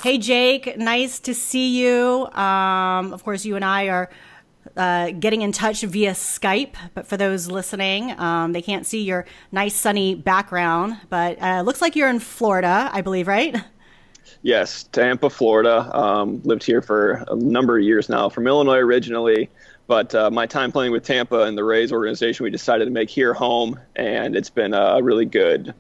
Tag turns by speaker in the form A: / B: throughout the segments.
A: Hey, Jake, nice to see you. Of course, you and I are getting in touch via Skype, but for those listening, they can't see your nice sunny background, but looks like you're in Florida, I believe, right?
B: Yes, Tampa, Florida. Lived here for a number of years now. From Illinois originally, but my time playing with Tampa and the Rays organization, we decided to make here home, and it's been a really good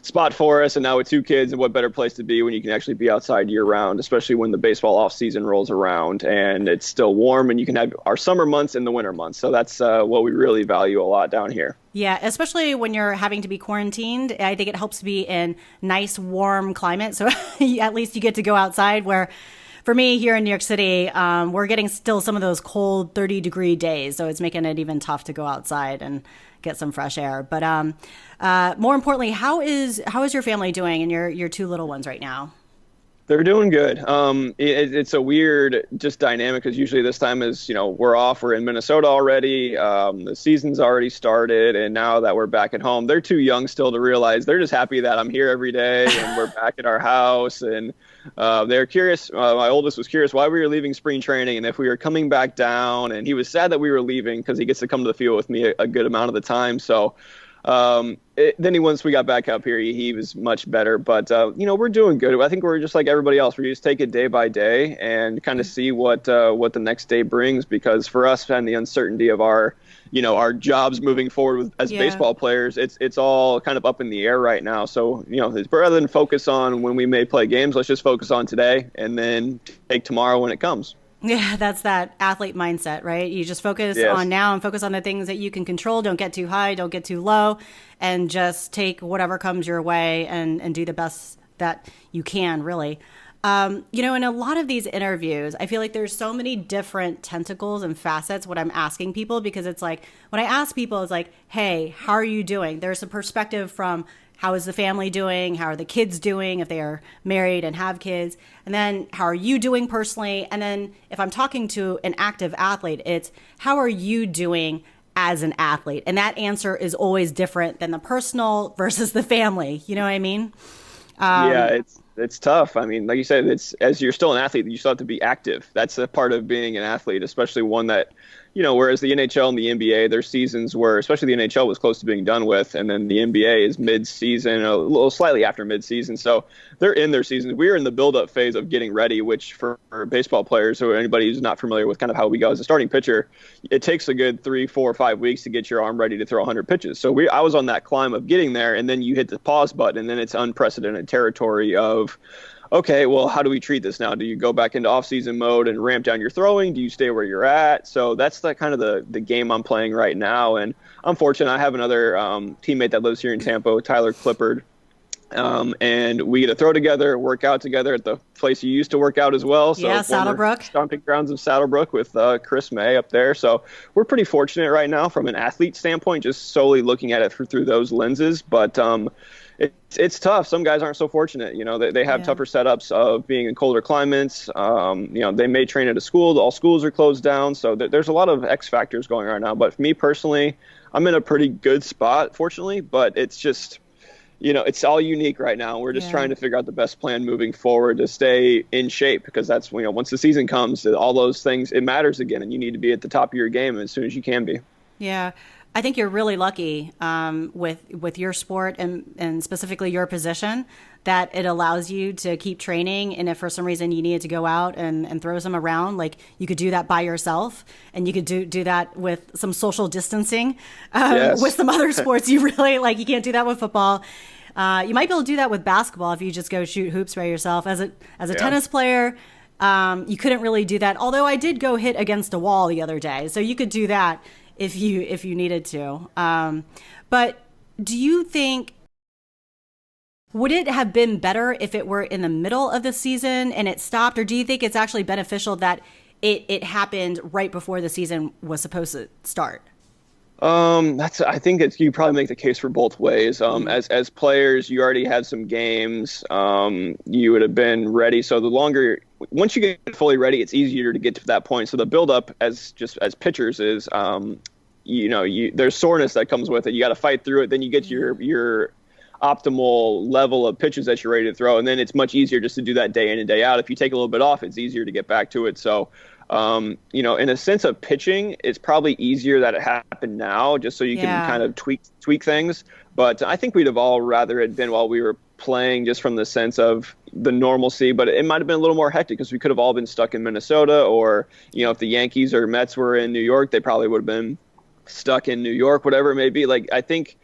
B: spot for us. And now with two kids, and what better place to be when you can actually be outside year round, especially when the baseball off season rolls around and it's still warm, and you can have our summer months and the winter months. So that's what we really value a lot down here.
A: Yeah, especially when you're having to be quarantined. I think it helps to be in nice, warm climate. So at least you get to go outside where for me here in New York City, we're getting still some of those cold 30-degree days. So it's making it even tough to go outside and get some fresh air. But more importantly, how is your family doing and your two little ones right now?
B: They're doing good. It's a weird just dynamic because usually this time is, we're off. We're in Minnesota already. The season's already started. And now that we're back at home, they're too young still to realize. They're just happy that I'm here every day and we're back at our house. And they're curious. My oldest was curious why we were leaving spring training and if we were coming back down. And he was sad that we were leaving because he gets to come to the field with me a good amount of the time. So once we got back up here, he was much better. But, we're doing good. I think we're just like everybody else. We just take it day by day and kind of see what the next day brings. Because for us and the uncertainty of our jobs moving forward as baseball players, it's all kind of up in the air right now. So, rather than focus on when we may play games, let's just focus on today and then take tomorrow when it comes.
A: Yeah, that's that athlete mindset, right? You just focus on now and focus on the things that you can control. Don't get too high, don't get too low, and just take whatever comes your way and do the best that you can, really. In a lot of these interviews, I feel like there's so many different tentacles and facets what I'm asking people, because it's like when I ask people, it's like, hey, how are you doing? There's a perspective from how is the family doing? How are the kids doing if they are married and have kids? And then how are you doing personally? And then if I'm talking to an active athlete, it's how are you doing as an athlete? And that answer is always different than the personal versus the family. You know what I mean?
B: It's tough. I mean, like you said, it's as you're still an athlete, you still have to be active. That's a part of being an athlete, especially one that, whereas the NHL and the NBA, their seasons were, especially the NHL was close to being done with, and then the NBA is mid-season, a little slightly after mid-season. So they're in their season. We're in the build-up phase of getting ready, which for baseball players or anybody who's not familiar with kind of how we go as a starting pitcher, it takes a good 3, 4, 5 weeks to get your arm ready to throw 100 pitches. So I was on that climb of getting there, and then you hit the pause button, and then it's unprecedented territory of, okay, well, how do we treat this now? Do you go back into off-season mode and ramp down your throwing? Do you stay where you're at? So that's the kind of the game I'm playing right now. And I'm fortunate. I have another teammate that lives here in Tampa, Tyler Clippard. And we get to throw together, work out together at the place you used to work out as well. So
A: yeah, Saddlebrook.
B: Stomping grounds of Saddlebrook with Chris May up there. So we're pretty fortunate right now from an athlete standpoint, just solely looking at it through those lenses. But it's tough. Some guys aren't so fortunate. They have tougher setups of being in colder climates. They may train at a school. All schools are closed down. So there's a lot of X factors going on right now. But for me personally, I'm in a pretty good spot, fortunately. But it's just, it's all unique right now. We're just trying to figure out the best plan moving forward to stay in shape, because that's, once the season comes, all those things, it matters again. And you need to be at the top of your game as soon as you can be.
A: Yeah. I think you're really lucky with your sport and specifically your position, that it allows you to keep training. And if for some reason you needed to go out and throw some around, like you could do that by yourself, and you could do that with some social distancing. With some other sports, you can't do that with football. You might be able to do that with basketball if you just go shoot hoops by yourself. As a tennis player, you couldn't really do that. Although I did go hit against a wall the other day, so you could do that if you needed to. But do you think, would it have been better if it were in the middle of the season and it stopped? Or do you think it's actually beneficial that it happened right before the season was supposed to start?
B: I think you probably make the case for both ways. As players, you already had some games, you would have been ready. So once you get fully ready, it's easier to get to that point. So the buildup as pitchers is, there's soreness that comes with it. You got to fight through it. Then you get your optimal level of pitches that you're ready to throw. And then it's much easier just to do that day in and day out. If you take a little bit off, it's easier to get back to it. So, in a sense of pitching, it's probably easier that it happened now, just so you can kind of tweak things. But I think we'd have all rather it been while we were playing, just from the sense of the normalcy. But it might have been a little more hectic because we could have all been stuck in Minnesota, or, if the Yankees or Mets were in New York, they probably would have been stuck in New York, whatever it may be. Like, I think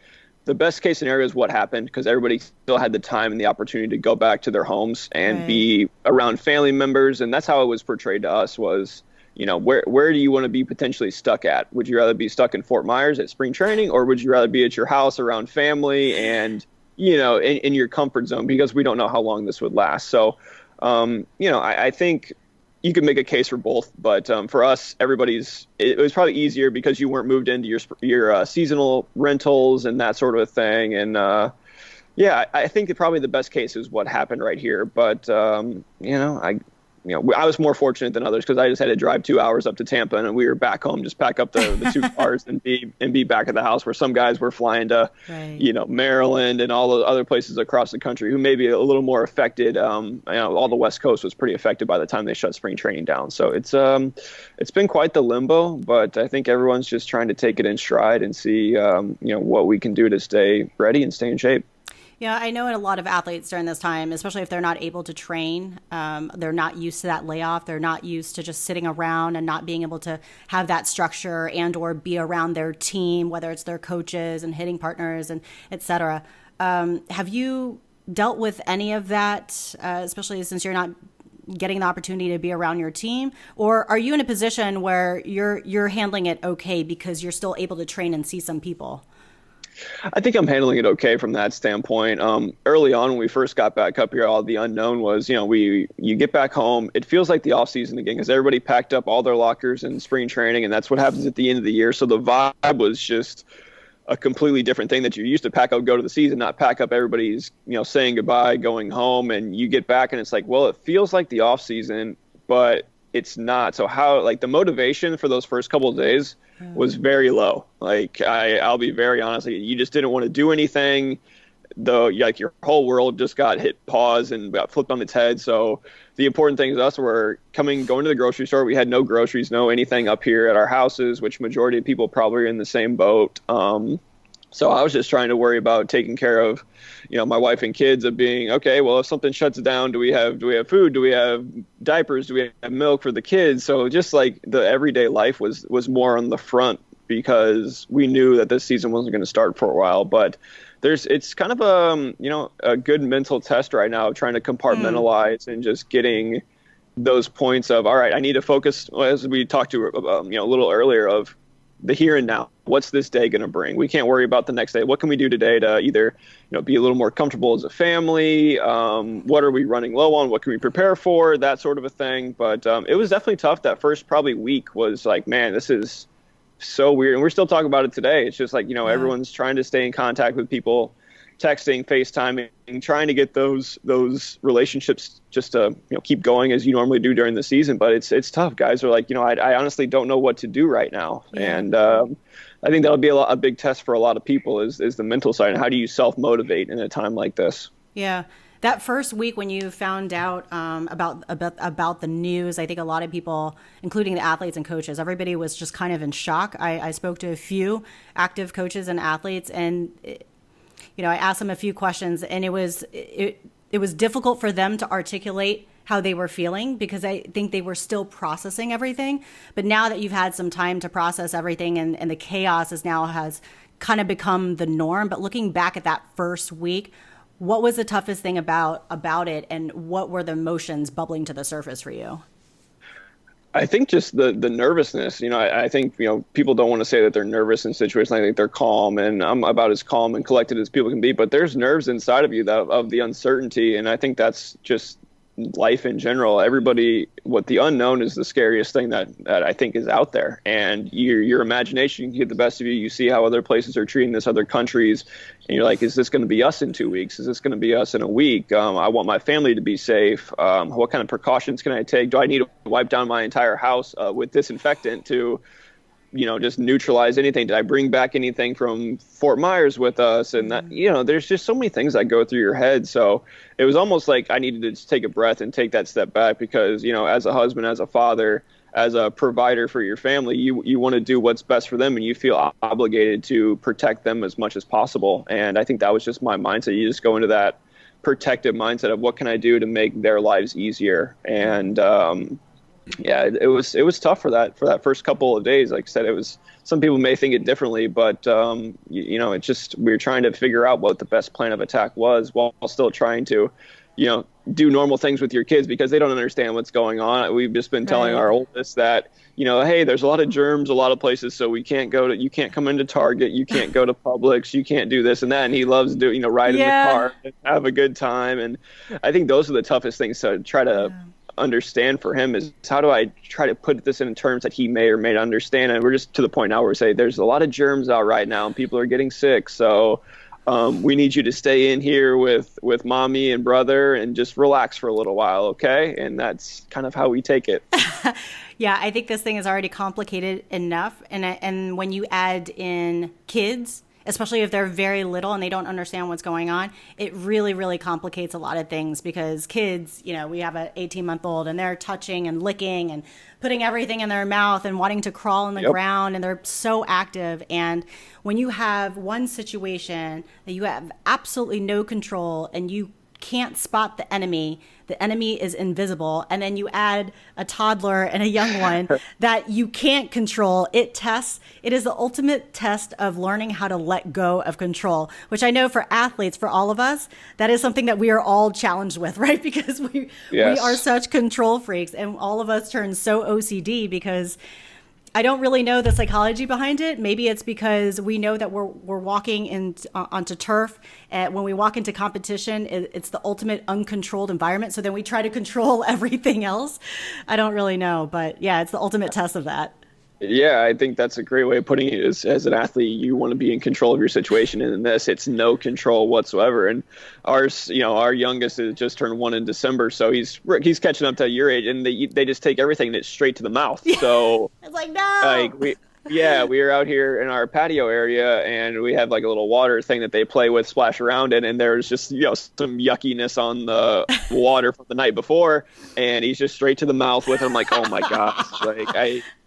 B: the best case scenario is what happened, because everybody still had the time and the opportunity to go back to their homes and be around family members. And that's how it was portrayed to us was, where do you want to be potentially stuck at? Would you rather be stuck in Fort Myers at spring training, or would you rather be at your house around family and, in your comfort zone, because we don't know how long this would last. So, I think you could make a case for both, but for us, it was probably easier because you weren't moved into your seasonal rentals and that sort of thing. And I think probably the best case is what happened right here. But I was more fortunate than others because I just had to drive 2 hours up to Tampa, and we were back home, just pack up the two cars and be back at the house, where some guys were flying to, Maryland and all the other places across the country who may be a little more affected. All the West Coast was pretty affected by the time they shut spring training down. So it's been quite the limbo, but I think everyone's just trying to take it in stride and see, what we can do to stay ready and stay in shape.
A: Yeah, I know a lot of athletes during this time, especially if they're not able to train, they're not used to that layoff. They're not used to just sitting around and not being able to have that structure and or be around their team, whether it's their coaches and hitting partners and et cetera. Have you dealt with any of that, especially since you're not getting the opportunity to be around your team? Or are you in a position where you're handling it okay because you're still able to train and see some people?
B: I think I'm handling it okay from that standpoint. Early on, when we first got back up here, all the unknown was, you get back home, it feels like the off season again, because everybody packed up all their lockers in spring training, and that's what happens at the end of the year. So the vibe was just a completely different thing that you used to pack up, go to the season, not pack up. Everybody's, saying goodbye, going home, and you get back and it's like, well, it feels like the off season, but it's not. So how, like, the motivation for those first couple of days was very low. Like, I'll be very honest, you just didn't want to do anything, though. Like, your whole world just got hit pause and got flipped on its head. So the important things to us were going to the grocery store. We had no groceries, no anything up here at our houses, which majority of people probably are in the same boat. So I was just trying to worry about taking care of, my wife and kids, of being, okay, well, if something shuts down, do we have food? Do we have diapers? Do we have milk for the kids? So just like the everyday life was more on the front, because we knew that this season wasn't going to start for a while. But it's kind of a good mental test right now, trying to compartmentalize and just getting those points of, all right, I need to focus, as we talked to a little earlier, of the here and now. What's this day going to bring? We can't worry about the next day. What can we do today to either, be a little more comfortable as a family? What are we running low on? What can we prepare for? That sort of a thing. But it was definitely tough. That first probably week was like, man, this is so weird. And we're still talking about it today. It's just like, everyone's trying to stay in contact with people, texting, FaceTiming, trying to get those relationships just to keep going as you normally do during the season. But it's tough. Guys are like, I honestly don't know what to do right now. Yeah. And I think that'll be a big test for a lot of people is the mental side. And how do you self-motivate in a time like this?
A: Yeah. That first week when you found out about the news, I think a lot of people, including the athletes and coaches, everybody was just kind of in shock. I spoke to a few active coaches and athletes, and I asked them a few questions, and it was difficult for them to articulate how they were feeling, because I think they were still processing everything. But now that you've had some time to process everything, and the chaos has kind of become the norm. But looking back at that first week, what was the toughest thing about it, and what were the emotions bubbling to the surface for you?
B: I think just the nervousness. I think people don't want to say that they're nervous in situations. I think they're calm, and I'm about as calm and collected as people can be. But there's nerves inside of you of the uncertainty, and I think that's just life in general. What the unknown is the scariest thing that I think is out there. And your imagination can get the best of you. You see how other places are treating this, other countries, and you're like, is this going to be us in 2 weeks? Is this going to be us in a week? I want my family to be safe. What kind of precautions can I take? Do I need to wipe down my entire house with disinfectant to just neutralize anything? Did I bring back anything from Fort Myers with us? And that, there's just so many things that go through your head. So it was almost like I needed to just take a breath and take that step back because, as a husband, as a father, as a provider for your family, you want to do what's best for them, and you feel obligated to protect them as much as possible. And I think that was just my mindset. You just go into that protective mindset of what can I do to make their lives easier. And it was tough for that first couple of days. Like I said, it was, some people may think it differently, but it just, we were trying to figure out what the best plan of attack was while still trying to do normal things with your kids because they don't understand what's going on. We've just been telling our oldest that, hey, there's a lot of germs, a lot of places, so you can't come into Target, you can't go to Publix, you can't do this and that. And he loves doing, ride in the car and have a good time. And I think those are the toughest things to try to understand for him is how do I try to put this in terms that he may or may not understand. And we're just to the point now where we say there's a lot of germs out right now and people are getting sick. So we need you to stay in here with mommy and brother and just relax for a little while, okay? And that's kind of how we take it.
A: Yeah, I think this thing is already complicated enough. And when you add in kids, especially if they're very little and they don't understand what's going on, it really, really complicates a lot of things because kids, we have an 18-month-old and they're touching and licking and putting everything in their mouth and wanting to crawl on the ground, and they're so active. And when you have one situation that you have absolutely no control and you can't spot the enemy is invisible, and then you add a toddler and a young one that you can't control, it is the ultimate test of learning how to let go of control, which I know for athletes, for all of us, that is something that we are all challenged with, right? Because we are such control freaks, and all of us turn so OCD because I don't really know the psychology behind it. Maybe it's because we know that we're walking onto turf. When we walk into competition, it's the ultimate uncontrolled environment. So then we try to control everything else. I don't really know, but yeah, it's the ultimate test of that.
B: Yeah, I think that's a great way of putting it. As an athlete, you want to be in control of your situation, and in this, it's no control whatsoever. And our youngest has just turned 1 in December, so he's catching up to your age, and they just take everything and it's straight to the mouth. So
A: it's like no.
B: We were out here in our patio area, and we have like a little water thing that they play with, splash around in, and there's just some yuckiness on the water from the night before, and he's just straight to the mouth with it. I'm like, oh my gosh,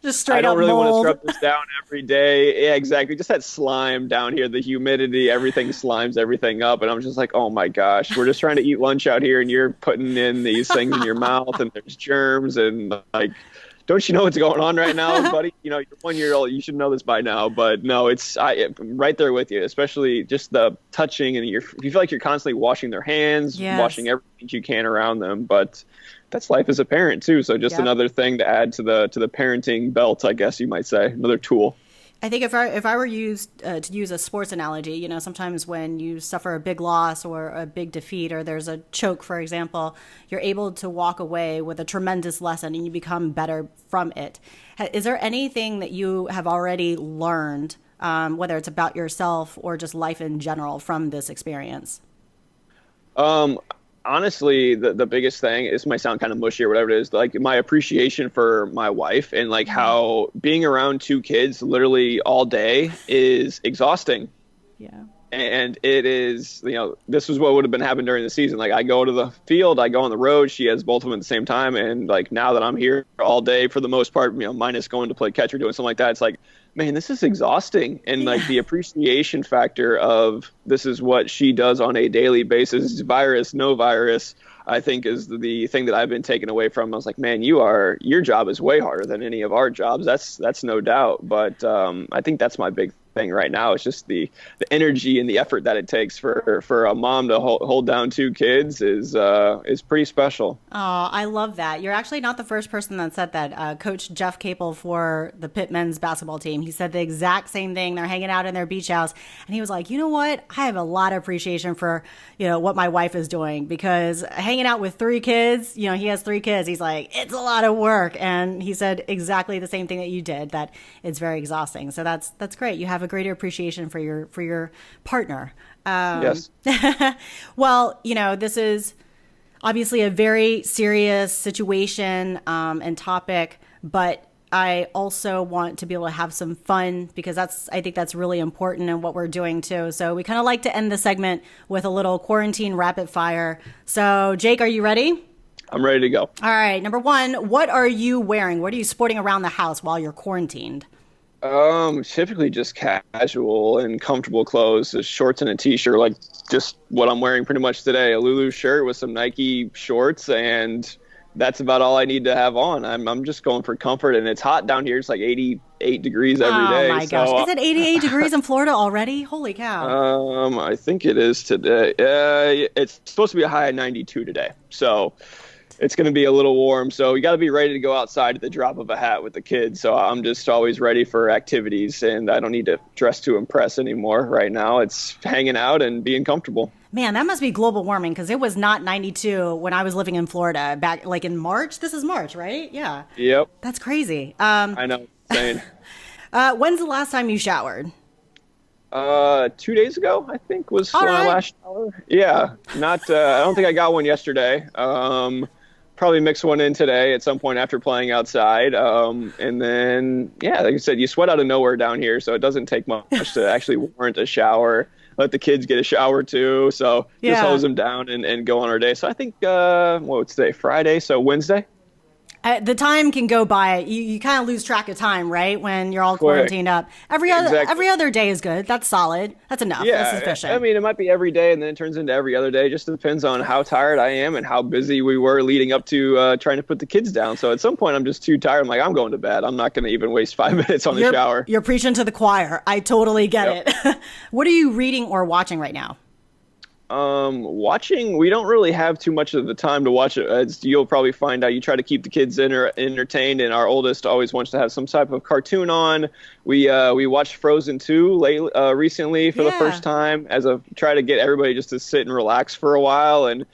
A: just straight
B: I don't
A: up
B: really
A: mold.
B: want to scrub this down every day. Yeah, exactly. Just that slime down here, the humidity, everything slimes everything up. And I'm just like, oh my gosh, we're just trying to eat lunch out here and you're putting in these things in your mouth and there's germs and don't you know what's going on right now, buddy? You're 1 year old. You should know this by now. But no, I'm right there with you, especially just the touching and you feel like you're constantly washing their hands, washing everything you can around them. But that's life as a parent too. So just another thing to add to the parenting belt, I guess you might say, another tool.
A: I think if I were to use a sports analogy, sometimes when you suffer a big loss or a big defeat or there's a choke, for example, you're able to walk away with a tremendous lesson and you become better from it. Is there anything that you have already learned, whether it's about yourself or just life in general, from this experience?
B: Honestly, the biggest thing is, might sound kind of mushy or whatever it is, like my appreciation for my wife and like how being around 2 kids literally all day is exhausting.
A: Yeah.
B: And it is, this is what would have been happening during the season. Like I go to the field, I go on the road, she has both of them at the same time. And like now that I'm here all day for the most part, minus going to play catch or doing something like that, it's like, man, this is exhausting. And like the appreciation factor of this is what she does on a daily basis, virus, no virus, I think is the thing that I've been taken away from. I was like, man, your job is way harder than any of our jobs. That's no doubt. But I think that's my big thing right now. It's just the energy and the effort that it takes for a mom to hold down 2 kids is pretty special.
A: Oh, I love that. You're actually not the first person that said that. Coach Jeff Capel for the Pitt men's basketball team, he said the exact same thing. They're hanging out in their beach house, and he was like, you know what? I have a lot of appreciation for what my wife is doing, because hanging out with 3 kids, he has 3 kids. He's like, it's a lot of work, and he said exactly the same thing that you did. That it's very exhausting. So that's great. You have a greater appreciation for your partner.
B: Yes.
A: Well, this is obviously a very serious situation and topic, but I also want to be able to have some fun because I think that's really important in what we're doing too. So we kind of like to end the segment with a little quarantine rapid fire. So Jake, are you ready?
B: I'm ready to go.
A: All right. Number one, what are you wearing? What are you sporting around the house while you're quarantined?
B: Typically just casual and comfortable clothes, just shorts and a t-shirt, like just what I'm wearing pretty much today. A Lulu shirt with some Nike shorts, and that's about all I need to have on. I'm just going for comfort, and it's hot down here. It's like 88 degrees every day.
A: Oh my gosh. Is it 88 degrees in Florida already? Holy cow.
B: I think it is today. It's supposed to be a high of 92 today. So it's going to be a little warm, so you got to be ready to go outside at the drop of a hat with the kids. So I'm just always ready for activities, and I don't need to dress to impress anymore right now. It's hanging out and being comfortable.
A: Man, that must be global warming because it was not 92 when I was living in Florida back like in March. This is March, right? Yeah.
B: Yep.
A: That's crazy.
B: I know. Insane.
A: When's the last time you showered?
B: 2 days ago, I think, was when I last showered. Yeah. Not. I don't think I got one yesterday. Probably mix one in today at some point after playing outside. And then, yeah, like I said, you sweat out of nowhere down here, so it doesn't take much to actually warrant a shower. Let the kids get a shower too. So just hose them down and go on our day. So I think, what's today? Friday, so Wednesday?
A: The time can go by. You kind of lose track of time, right? When you're all quarantined up. Every other day is good. That's solid. That's enough.
B: Yeah,
A: That's sufficient.
B: I mean, it might be every day, and then it turns into every other day. It just depends on how tired I am and how busy we were leading up to trying to put the kids down. So at some point, I'm just too tired. I'm like, I'm going to bed. I'm not going to even waste 5 minutes on the shower.
A: You're preaching to the choir. I totally get it. What are you reading or watching right now?
B: Watching, we don't really have too much of the time to watch it. As you'll probably find out, you try to keep the kids entertained, and our oldest always wants to have some type of cartoon on. We watched Frozen 2 recently for the first time try to get everybody just to sit and relax for a while, and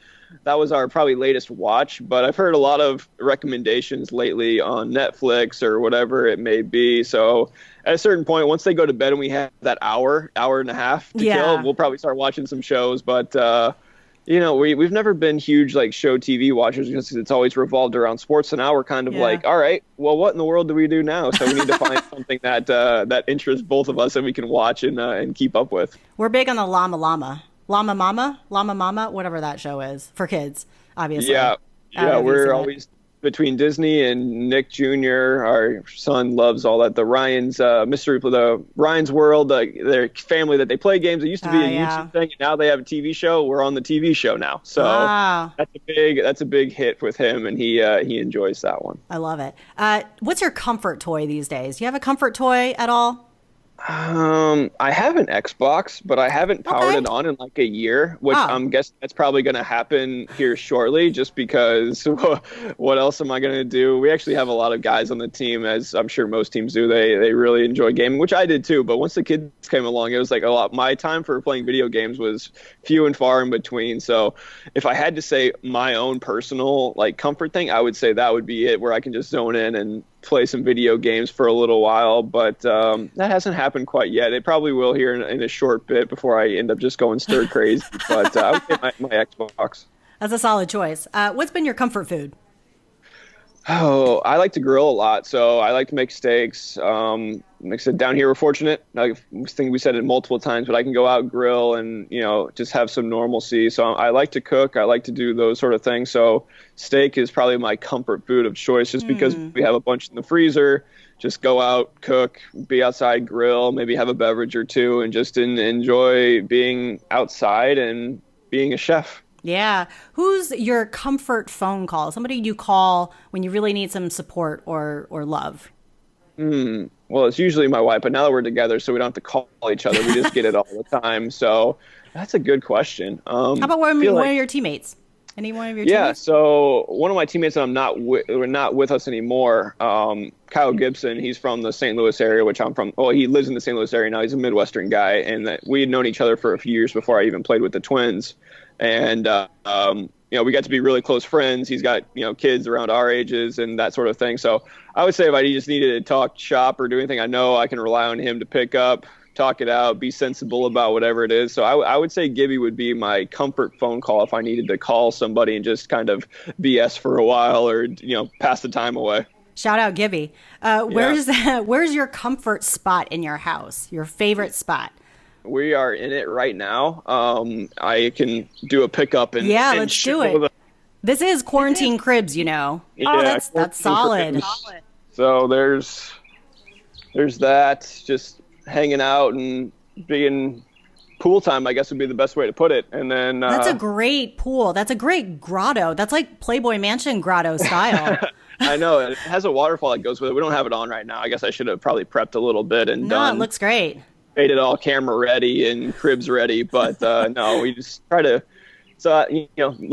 B: that was our probably latest watch. But I've heard a lot of recommendations lately on Netflix or whatever it may be. So at a certain point, once they go to bed and we have that hour and a half to kill, we'll probably start watching some shows. But, we've never been huge like show TV watchers because it's always revolved around sports. So now we're kind of like, all right, well, what in the world do we do now? So we need to find something that interests both of us that we can watch and keep up with.
A: We're big on the Llama Mama, whatever that show is for kids, obviously.
B: Yeah, we're always between Disney and Nick Jr. Our son loves all that. The Ryan's Ryan's World, their family that they play games. It used to be a YouTube thing, and now they have a TV show. We're on the TV show now, so that's a big hit with him, and he enjoys that one.
A: I love it. What's your comfort toy these days? Do you have a comfort toy at all?
B: I have an Xbox, but I haven't powered it on in like a year, which I'm guessing that's probably going to happen here shortly just because what else am I going to do? We actually have a lot of guys on the team, as I'm sure most teams do. They really enjoy gaming, which I did too. But once the kids came along, it was like a lot. My time for playing video games was few and far in between. So if I had to say my own personal like comfort thing, I would say that would be it, where I can just zone in and play some video games for a little while, but that hasn't happened quite yet. It probably will here in a short bit before I end up just going stir crazy. But I would say my Xbox. That's
A: a solid choice. What's been your comfort food?
B: Oh, I like to grill a lot, so I like to make steaks. Like I said, down here we're fortunate. I think we said it multiple times, but I can go out and grill and just have some normalcy. So I like to cook. I like to do those sort of things. So steak is probably my comfort food of choice, just because we have a bunch in the freezer. Just go out, cook, be outside, grill, maybe have a beverage or two, and just enjoy being outside and being a chef.
A: Yeah. Who's your comfort phone call? Somebody you call when you really need some support or love?
B: Well, it's usually my wife, but now that we're together, so we don't have to call each other. We just get it all the time. So that's a good question. How
A: about one of your teammates? Any one of your teammates?
B: Yeah, so one of my teammates that we're not with us anymore, Kyle Gibson, he's from the St. Louis area, which I'm from. Well, he lives in the St. Louis area now. He's a Midwestern guy, and we had known each other for a few years before I even played with the Twins. And, we got to be really close friends. He's got, kids around our ages and that sort of thing. So I would say if I just needed to talk shop or do anything, I know I can rely on him to pick up, talk it out, be sensible about whatever it is. So I would say Gibby would be my comfort phone call if I needed to call somebody and just kind of BS for a while or, pass the time away.
A: Shout out Gibby. Where's your comfort spot in your house? Your favorite spot?
B: We are in it right now. I can do a pickup and
A: let's do it. This is quarantine cribs, you know.
B: Yeah,
A: that's solid.
B: Cribs. So there's that, just hanging out and being pool time, I guess would be the best way to put it. And then
A: that's a great pool. That's a great grotto. That's like Playboy Mansion grotto style.
B: I know it has a waterfall that goes with it. We don't have it on right now. I guess I should have probably prepped a little bit and done.
A: It looks great.
B: Made it all camera ready and cribs ready, but no, we just try to. So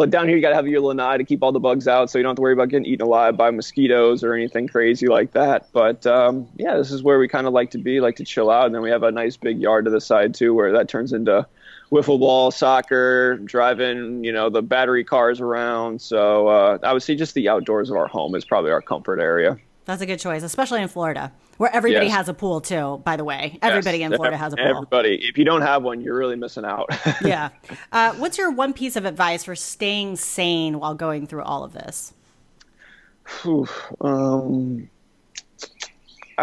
B: down here you got to have your lanai to keep all the bugs out, so you don't have to worry about getting eaten alive by mosquitoes or anything crazy like that. But this is where we kind of like to be, like to chill out. And then we have a nice big yard to the side too, where that turns into wiffle ball, soccer, driving, the battery cars around. So I would say just the outdoors of our home is probably our comfort area.
A: That's a good choice, especially in Florida, where everybody has a pool too, by the way. Everybody in Florida has a pool.
B: Everybody. If you don't have one, you're really missing out.
A: Yeah. What's your one piece of advice for staying sane while going through all of this?
B: I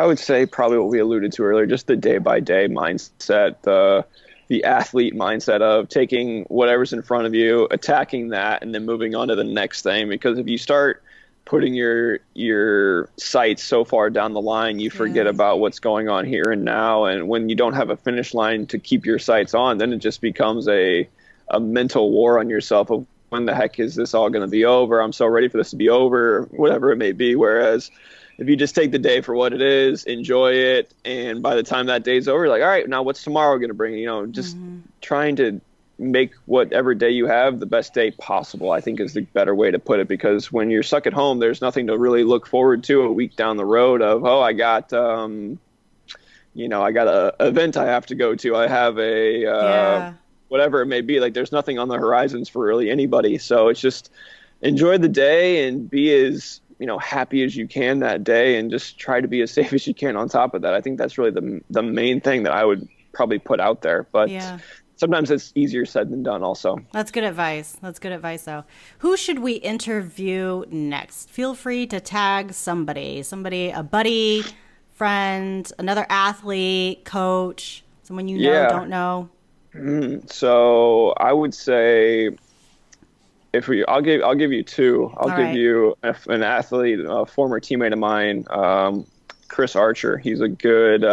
B: would say probably what we alluded to earlier, just the day-by-day mindset, the athlete mindset of taking whatever's in front of you, attacking that, and then moving on to the next thing. Because if you start putting your sights so far down the line, you forget about what's going on here and now. And when you don't have a finish line to keep your sights on, then it just becomes a mental war on yourself of when the heck is this all going to be over? I'm so ready for this to be over, whatever it may be. Whereas if you just take the day for what it is, enjoy it, and by the time that day's over, you're like, all right, now what's tomorrow going to bring? Just trying to make whatever day you have the best day possible, I think is the better way to put it. Because when you're stuck at home, there's nothing to really look forward to a week down the road of, I got, I got a event I have to go to. I have a, whatever it may be. Like there's nothing on the horizons for really anybody. So it's just enjoy the day and be as, happy as you can that day, and just try to be as safe as you can on top of that. I think that's really the main thing that I would probably put out there. But sometimes it's easier said than done also.
A: That's good advice. Though. Who should we interview next? Feel free to tag somebody, a buddy, friend, another athlete, coach, someone don't know.
B: So I would say I'll give you two. I'll give you an athlete, a former teammate of mine, Chris Archer. He's a good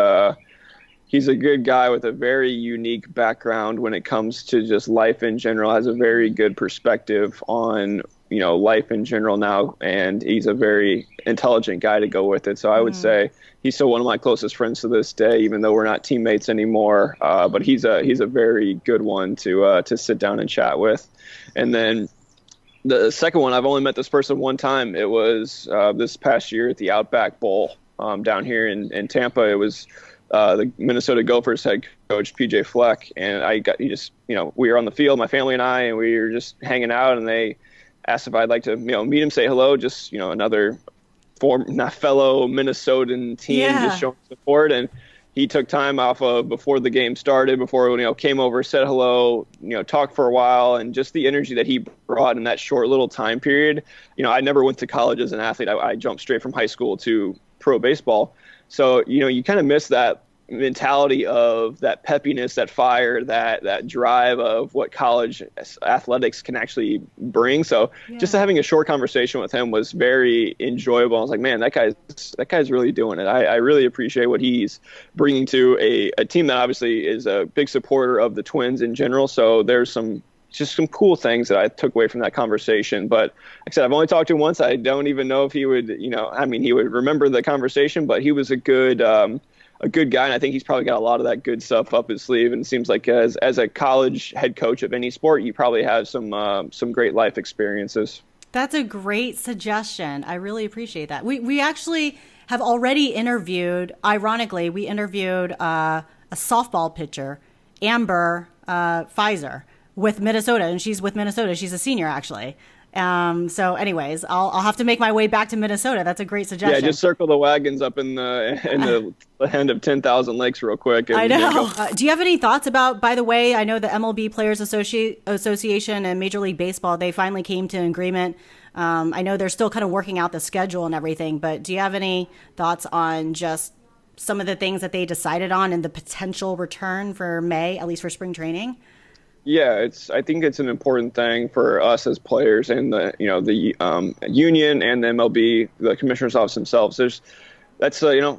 B: guy with a very unique background when it comes to just life in general. Has a very good perspective on life in general now, and he's a very intelligent guy to go with it. So I would say he's still one of my closest friends to this day, even though we're not teammates anymore. But he's a very good one to sit down and chat with. And then the second one, I've only met this person one time. It was this past year at the Outback Bowl down here in Tampa. It was the Minnesota Gophers head coach, PJ Fleck. And we were on the field, my family and I, and we were just hanging out, and they asked if I'd like to, meet him, say hello, just, another fellow Minnesotan team, just showing support. And he took time off before the game started, before, came over, said hello, talked for a while, and just the energy that he brought in that short little time period. I never went to college as an athlete. I jumped straight from high school to pro baseball. So, you kind of miss that mentality of that peppiness, that fire, that drive of what college athletics can actually bring. So just having a short conversation with him was very enjoyable. I was like, man, that guy's really doing it. I really appreciate what he's bringing to a team that obviously is a big supporter of the Twins in general. So there's some cool things that I took away from that conversation. But like I said, I've only talked to him once. I don't even know if he would, he would remember the conversation, but he was a good guy, and I think he's probably got a lot of that good stuff up his sleeve. And it seems like as a college head coach of any sport, you probably have some great life experiences. That's
A: a great suggestion. I really appreciate that. We actually have already interviewed, ironically, a softball pitcher, Amber Pfizer, with Minnesota, and she's with Minnesota. She's a senior, actually. So anyways, I'll have to make my way back to Minnesota. That's a great suggestion.
B: Yeah, just circle the wagons up in the end of 10,000 Lakes real quick.
A: I know. Do you have any thoughts about, by the way, I know the MLB Players Association and Major League Baseball, they finally came to an agreement I know they're still kind of working out the schedule and everything, but do you have any thoughts on just some of the things that they decided on and the potential return for May, at least for spring training?
B: Yeah, I think it's an important thing for us as players and the union and the MLB, the commissioner's office themselves.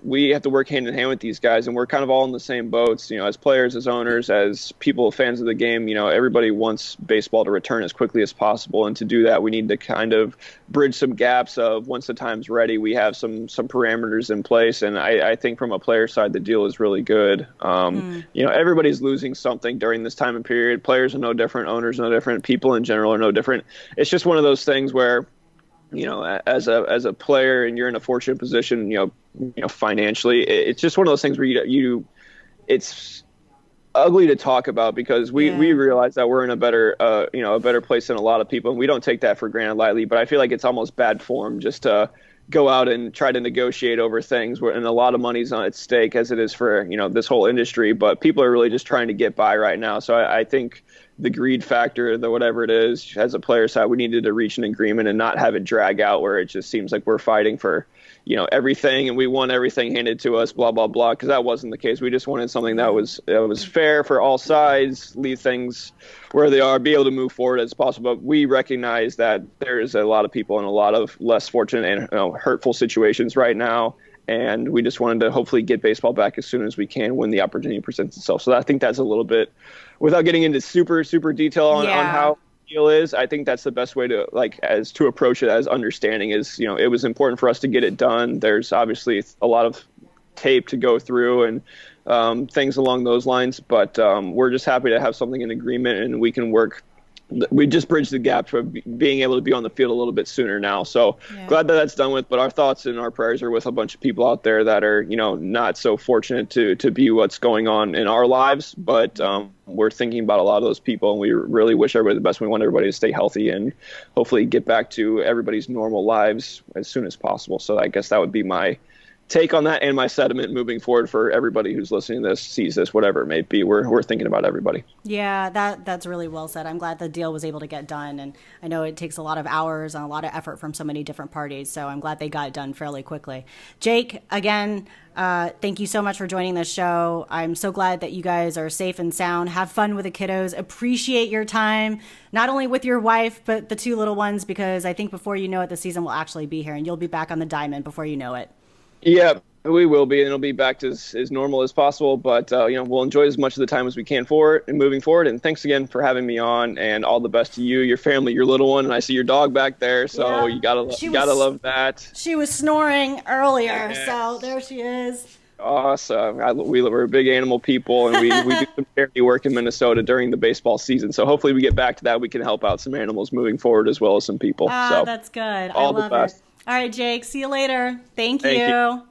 B: We have to work hand in hand with these guys, and we're kind of all in the same boats, as players, as owners, as people, fans of the game. Everybody wants baseball to return as quickly as possible, and to do that, we need to kind of bridge some gaps of once the time's ready, we have some parameters in place, and I think from a player side, the deal is really good. Everybody's losing something during this time and period. Players are no different, owners are no different, people in general are no different. It's just one of those things where, as a player and you're in a fortunate position, financially, it's just one of those things where it's ugly to talk about because we realize that we're in a better place than a lot of people, and we don't take that for granted lightly. But I feel like it's almost bad form just to go out and try to negotiate over things and a lot of money's on at stake, as it is for this whole industry. But people are really just trying to get by right now. So I think the greed factor, the whatever it is, as a player side, we needed to reach an agreement and not have it drag out where it just seems like we're fighting for everything and we want everything handed to us, blah blah blah, because that wasn't the case. We just wanted something that was fair for all sides, leave things where they are, be able to move forward as possible. But we recognize that there is a lot of people in a lot of less fortunate and hurtful situations right now, and we just wanted to hopefully get baseball back as soon as we can when the opportunity presents itself. So I think that's a little bit, without getting into super detail on how the deal is, I think that's the best way to to approach it, as understanding is, it was important for us to get it done. There's obviously a lot of tape to go through and things along those lines, but we're just happy to have something in agreement, and we can work. We just bridged the gap for being able to be on the field a little bit sooner now. So glad that that's done with, but our thoughts and our prayers are with a bunch of people out there that are, not so fortunate to be what's going on in our lives. But we're thinking about a lot of those people, and we really wish everybody the best. We want everybody to stay healthy and hopefully get back to everybody's normal lives as soon as possible. So I guess that would be my take on that and my sentiment moving forward for everybody who's listening to this, sees this, whatever it may be. We're thinking about everybody.
A: Yeah, that's really well said. I'm glad the deal was able to get done, and I know it takes a lot of hours and a lot of effort from so many different parties, so I'm glad they got it done fairly quickly. Jake, again, thank you so much for joining this show. I'm so glad that you guys are safe and sound. Have fun with the kiddos. Appreciate your time, not only with your wife, but the two little ones, because I think before you know it, the season will actually be here, and you'll be back on the diamond before you know it.
B: Yeah, we will be, and it'll be back to as normal as possible. But we'll enjoy as much of the time as we can for it and moving forward. And thanks again for having me on, and all the best to you, your family, your little one, and I see your dog back there. So you gotta love that.
A: She was snoring earlier, so there she is.
B: Awesome. We're big animal people, and we do some charity work in Minnesota during the baseball season. So hopefully we get back to that. We can help out some animals moving forward as well as some people.
A: That's good.
B: All the best.
A: All right, Jake. See you later. Thank you.